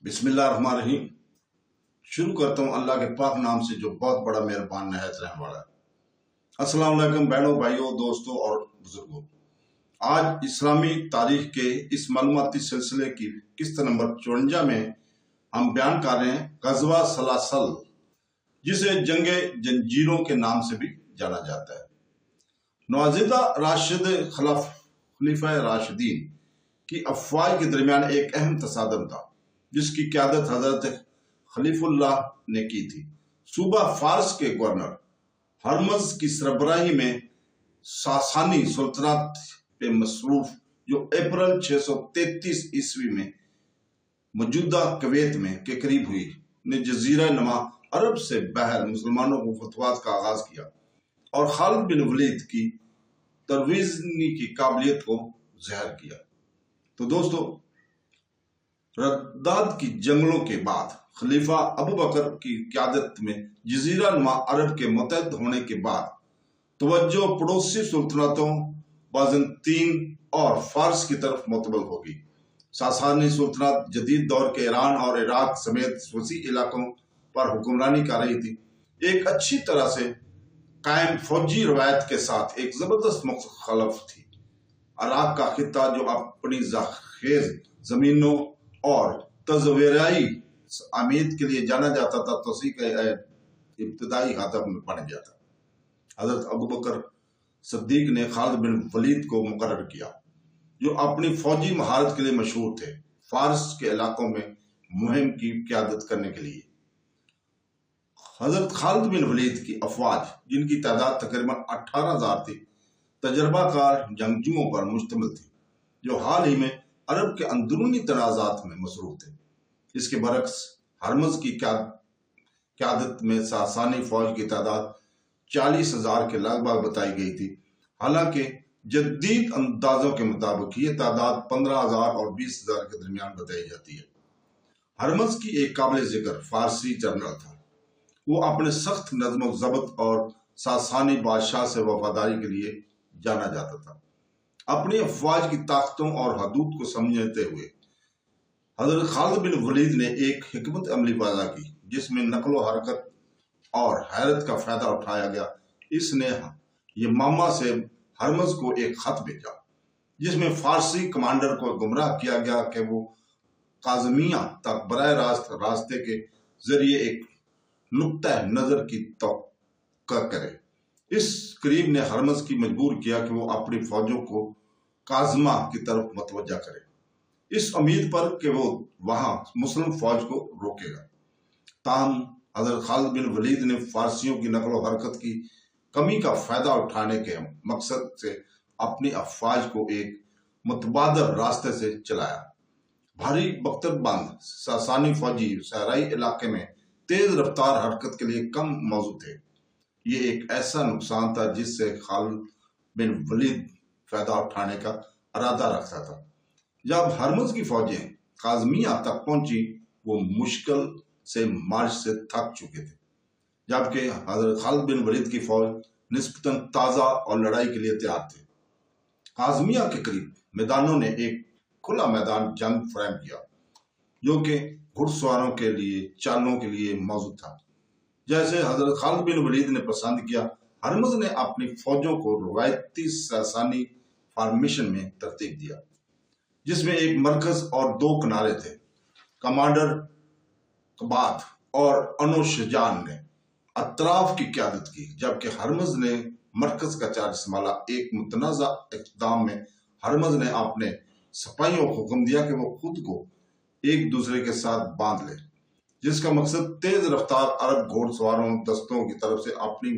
بسم اللہ الرحمن الرحیم۔ شروع کرتا ہوں اللہ کے پاک نام سے جو بہت بڑا مہربان نہایت رحم والا ہے۔ السلام علیکم بہنوں، بھائیوں، دوستوں اور بزرگوں۔ آج اسلامی تاریخ کے اس معلوماتی سلسلے کی قسط نمبر 54 میں ہم بیان کر رہے ہیں غزوہ سلاسل، جسے جنگ جنجیروں کے نام سے بھی جانا جاتا ہے۔ نوزیدہ راشد خلیفہ راشدین کی افواج کے درمیان ایک اہم تصادم تھا، جس کی قیادت حضرت خلیف اللہ نے کی تھی۔ صوبہ فارس کے گورنر ہرمز کی سربراہی میں ساسانی سلطنت پہ مصروف، جو اپریل 633 عیسوی میں موجودہ کویت میں کے قریب ہوئی، نے جزیرہ نما عرب سے باہر مسلمانوں کو فتوحات کا آغاز کیا اور خالد بن ولید کی ترویزنی کی قابلیت کو ظاہر کیا۔ تو دوستو، رداد کی جنگلوں کے بعد خلیفہ ابو بکر کی قیادت میں جزیرہ نما عرب کے متحد ہونے کے بعد توجہ پڑوسی سلطنتوں بازنطین اور فارس کی طرف متوجہ ہوگی۔ ساسانی سلطنت جدید دور کے ایران اور عراق سمیت وسیع علاقوں پر حکمرانی کر رہی تھی۔ ایک اچھی طرح سے قائم فوجی روایت کے ساتھ ایک زبردست مخالف تھی۔ عراق کا خطہ، جو اپنی زرخیز زمینوں اور تزویرائی امید کے لیے جانا جاتا تھا، توسیع کے ابتدائی ہدف میں بن گیا تھا۔ حضرت ابو بکر صدیق نے خالد بن ولید کو مقرر کیا، جو اپنی فوجی مہارت کے لیے مشہور تھے، فارس کے علاقوں میں مہم کی قیادت کرنے کے لیے۔ حضرت خالد بن ولید کی افواج، جن کی تعداد تقریباً 18,000 تھی، تجربہ کار جنگجوؤں پر مشتمل تھی، جو حال ہی میں عرب کے اندرونی تنازعات میں مصروف تھے۔ اس کے برعکس ہرمز کی قیادت میں ساسانی فوج کی تعداد 40,000 کے لگ بھگ بتائی گئی تھی، حالانکہ جدید اندازوں کے مطابق یہ تعداد 15,000 اور 20,000 کے درمیان بتائی جاتی ہے۔ ہرمز کی ایک قابل ذکر فارسی جنرل تھا۔ وہ اپنے سخت نظم و ضبط اور ساسانی بادشاہ سے وفاداری کے لیے جانا جاتا تھا۔ اپنی افواج کی طاقتوں اور حدود کو سمجھتے ہوئے حضرت خالد بن ولید نے ایک حکمت عملی وضع کی، جس میں نقل و حرکت اور حیرت کا فائدہ اٹھایا گیا۔ اس نے یمامہ سے ہرمز کو ایک خط بھیجا، جس میں فارسی کمانڈر کو گمراہ کیا گیا کہ وہ قازمیہ تک براہ راست راستے کے ذریعے ایک نقطہ نظر کی توقع کرے۔ اس قریب نے ہرمز کی مجبور کیا کہ وہ اپنی فوجوں کو قازمہ کی طرف متوجہ کرے، اس امید پر کہ وہ وہاں مسلم فوج کو روکے گا۔ تاہم حضرت خالد بن ولید نے فارسیوں کی نقل و حرکت کی کمی کا فائدہ اٹھانے کے مقصد سے اپنی افواج کو ایک متبادل راستے سے چلایا۔ بھاری بختر بند ساسانی فوجی صحرائی علاقے میں تیز رفتار حرکت کے لیے کم موزوں تھے۔ یہ ایک ایسا نقصان تھا جس سے خالد بن ولید فائدہ اٹھانے کا ارادہ رکھتا تھا۔ جب ہرمز کی فوجیں قازمیہ تک پہنچی، وہ مشکل سے مارچ سے تھک چکے تھے، جبکہ حضرت خالد بن ولید کی فوج نسبتاً تازہ اور لڑائی کے لیے تیار تھے۔ قازمیہ کے قریب میدانوں نے ایک کھلا میدان جنگ فراہم کیا، جو کہ گھڑ سواروں کے لیے چالوں کے لیے موزوں تھا۔ جیسے حضرت خالد بن ولید نے پسند کیا، ہرمز نے اپنی فوجوں کو روایتی ساسانی فارمیشن میں ترتیب دیا، جس میں ایک مرکز اور 2 کنارے تھے۔ کمانڈر قباد اور انوشجان نے اطراف کی قیادت کی، جبکہ ہرمز نے مرکز کا چارج سنبھالا۔ ایک متنازع اقدام میں ہرمز نے اپنے سپاہیوں کو حکم دیا کہ وہ خود کو ایک دوسرے کے ساتھ باندھ لے، جس کا مقصد تیز رفتار عرب گھوڑ سواروں دستوں کی طرف سے اپنی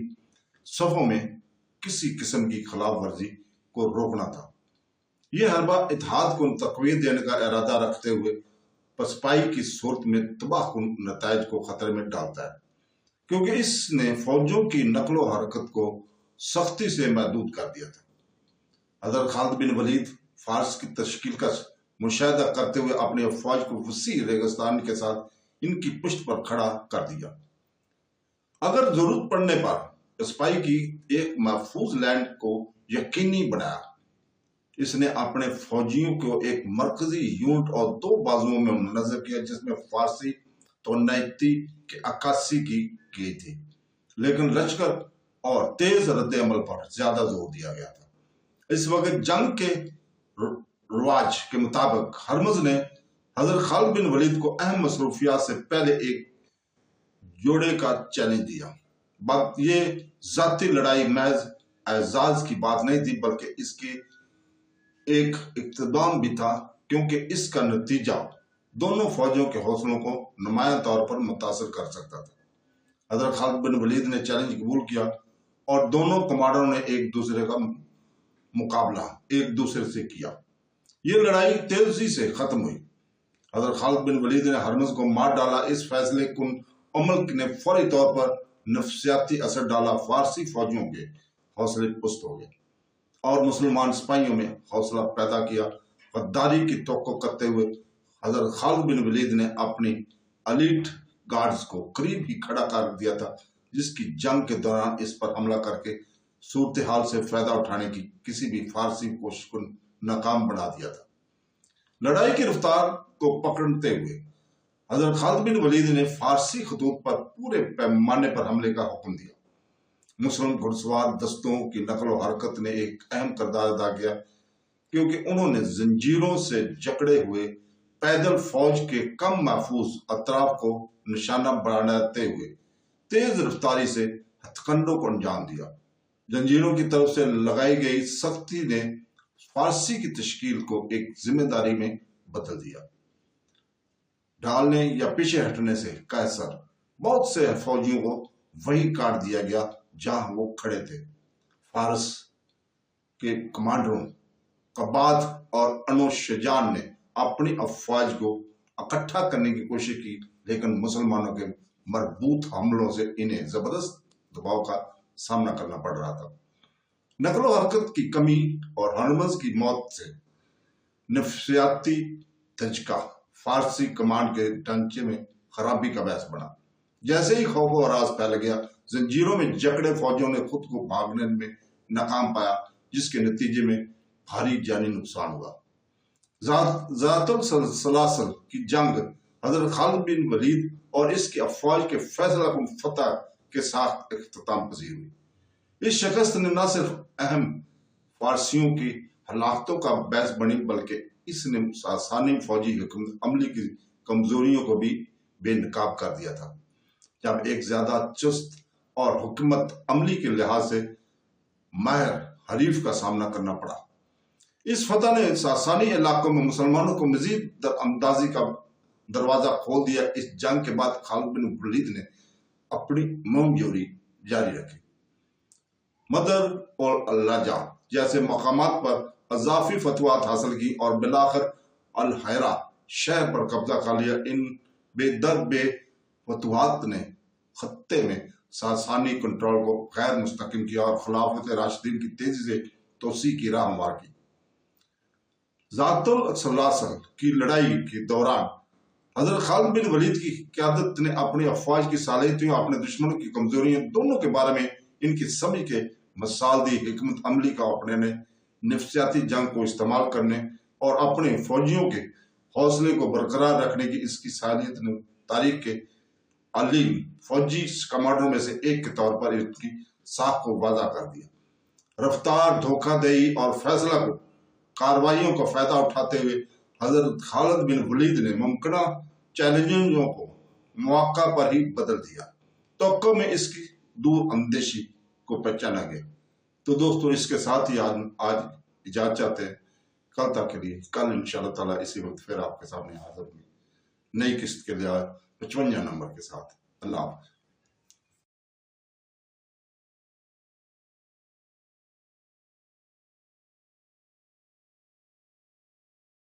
صفوں میں کسی قسم کی خلاف ورزی کو روکنا تھا۔ یہ حربہ اتحاد کو تقویت دینے کا ارادہ رکھتے ہوئے پسپائی کی صورت میں تباہ کن نتائج کو خطرے میں ڈالتا ہے، کیونکہ اس نے فوجوں کی نقل و حرکت کو سختی سے محدود کر دیا تھا۔ حضرت خالد بن ولید فارس کی تشکیل کا مشاہدہ کرتے ہوئے اپنی افواج کو وسیع ریگستان کے ساتھ ان کی پشت پر کھڑا کر دیا۔ اگر ضرورت پڑنے پر اسپائی کی ایک محفوظ لینڈ کو یقینی بنایا۔ اس نے اپنے فوجیوں کو ایک مرکزی یونٹ اور 2 بازوؤں میں منظم کیا، جس میں فارسی تو 89 کے 81 کی گئی تھی، لیکن لشکر اور تیز رد عمل پر زیادہ زور دیا گیا تھا۔ اس وقت جنگ کے رواج کے مطابق ہرمز نے حضرت خالد بن ولید کو اہم مصروفیات سے پہلے ایک جوڑے کا چیلنج دیا۔ یہ ذاتی لڑائی محض اعزاز کی بات نہیں تھی، بلکہ اس کی ایک اقتدام بھی تھا، کیونکہ اس کا نتیجہ دونوں فوجوں کے حوصلوں کو نمایاں طور پر متاثر کر سکتا تھا۔ حضرت خالد بن ولید نے چیلنج قبول کیا اور دونوں کمانڈروں نے ایک دوسرے کا مقابلہ ایک دوسرے سے کیا۔ یہ لڑائی تیزی سے ختم ہوئی۔ حضرت خالد بن ولید نے ہرمز کو مار ڈالا۔ اس فیصلے کن عمل نے فوری طور پر نفسیاتی اثر ڈالا۔ فارسی فوجیوں کے حوصلے پست ہو گئے اور مسلمان سپاہیوں میں حوصلہ پیدا کیا۔ غداری کی توقع کرتے ہوئے حضرت خالد بن ولید نے اپنی ایلیٹ گارڈز کو قریب ہی کھڑا کر دیا تھا، جس کی جنگ کے دوران اس پر حملہ کر کے صورتحال سے فائدہ اٹھانے کی کسی بھی فارسی کوشش کو ناکام بنا دیا تھا۔ لڑائی کی رفتار کو پکڑتے ہوئے حضرت خالد بن ولید نے فارسی خطوط پر پورے پیمانے پر حملے کا حکم دیا۔ مسلم گھڑ سوار دستوں کی نقل و حرکت نے ایک اہم کردار ادا کیا، کیونکہ انہوں نے زنجیروں سے جکڑے ہوئے پیدل فوج کے کم محفوظ اطراف کو نشانہ بناتے ہوئے تیز رفتاری سے ہتھ کنڈوں کو انجام دیا۔ زنجیروں کی طرف سے لگائی گئی سختی نے فارسی کی تشکیل کو ایک ذمہ داری میں بدل دیا۔ ڈھالنے یا پیچھے ہٹنے سے قیصر بہت سے فوجیوں کو وہیں کاٹ دیا گیا جہاں وہ کھڑے تھے۔ فارس کے کمانڈروں قباد اور انوشجان نے اپنی افواج کو اکٹھا کرنے کی کوشش کی، لیکن مسلمانوں کے مربوط حملوں سے انہیں زبردست دباؤ کا سامنا کرنا پڑ رہا تھا۔ نقل و حرکت کی کمی اور ہرمز کی موت سے نفسیاتی دھچکا فارسی کمانڈ کے ڈھانچے میں خرابی کا باعث بنا۔ جیسے ہی خوف و ہراس پھیل گیا، زنجیروں میں جکڑے فوجیوں نے خود کو بھاگنے میں ناکام پایا، جس کے نتیجے میں بھاری جانی نقصان ہوا۔ ذات السلاسل کی جنگ حضرت خالد بن ولید اور اس کی افواج کے فیصلہ کن فتح کے ساتھ اختتام پذیر ہوئی۔ اس شکست نے نہ صرف اہم فارسیوں کی ہلاکتوں کا باعث بنی، بلکہ اس نے ساسانی فوجی حکمت عملی کی کمزوریوں کو بھی بے نقاب کر دیا تھا۔ جب ایک زیادہ چست اور حکمت عملی کے لحاظ سے ماہر حریف کا سامنا کرنا پڑا۔ اس فتح نے ساسانی علاقوں میں مسلمانوں کو مزید دراندازی کا دروازہ کھول دیا۔ اس جنگ کے بعد خالد بن ولید نے اپنی مہم جوری جاری رکھی۔ مدر اور اللجا جیسے مقامات پر اضافی فتوحات حاصل کی اور بالآخر الحیرہ شہر پر قبضہ کر لیا۔ ان بے فتوحات نے خطے میں ساسانی کنٹرول کو غیر مستحکم کیا اور خلافت راشدین کی تیزی سے توسیع کی راہ ہموار کی۔ ذات السلاسل کی لڑائی کے دوران حضرت خالد بن ولید کی قیادت نے اپنی افواج کی صلاحیتوں اور اپنے دشمنوں کی کمزوریوں دونوں کے بارے میں ان کی سمجھ کے مثال دی۔ حکمت عملی کا اپنے نفسیاتی جنگ کو استعمال کرنے اور اپنے فوجیوں کے حوصلے کو برقرار رکھنے کی اس کی صلاحیت نے تاریخ کے عظیم فوجی کمانڈروں میں سے ایک کے طور پر اس کی ساکھ کو واضح کر دیا۔ رفتار، دھوکہ دہی اور فیصلہ کو کارروائیوں کا فائدہ اٹھاتے ہوئے حضرت خالد بن ولید نے ممکنہ چیلنجوں کو مواقع پر ہی بدل دیا۔ توقع میں اس کی دور اندیشی کو پہچانا گیا۔ تو دوستو، اس کے ساتھ ہی آج اجازت چاہتے ہیں۔ کل تک کے لیے، کل انشاءاللہ تعالیٰ اسی وقت پھر آپ کے سامنے حاضر ہوئی نئی قسط کے لیے 55 نمبر کے ساتھ۔ اللہ حافظ۔